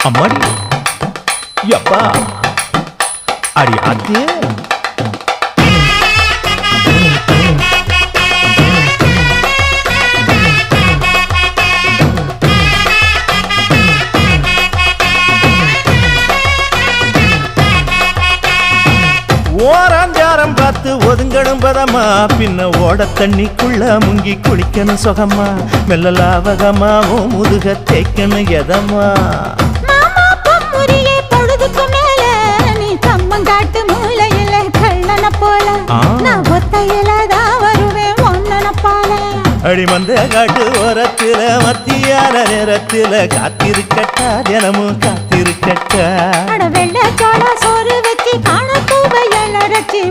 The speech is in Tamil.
அம்மாடி எப்பா அடி ஆத்தே ஓராஞ்சாரம் பார்த்து ஒதுங்கணும் பதமா பின்ன ஓட தண்ணிக்குள்ள முங்கி குளிக்கணும் சுகமா மெல்ல லாவகமாவும் முதுக தேய்க்கணும் எதமா பொழுதுக்கு மேல நீ கம்மங்காட்டு மூலையில கள்ளன போல நான் ஒத்தையிலதான் வருவேன் ஒன்னன போல அடிமந்த காட்டு ஓரத்துல மத்தியான நேரத்துல காத்திருக்கட்டா தினமும் காத்திருக்கட்டா வெள்ள சோள சோறு வச்சு காண பூவையல் அரைச்சி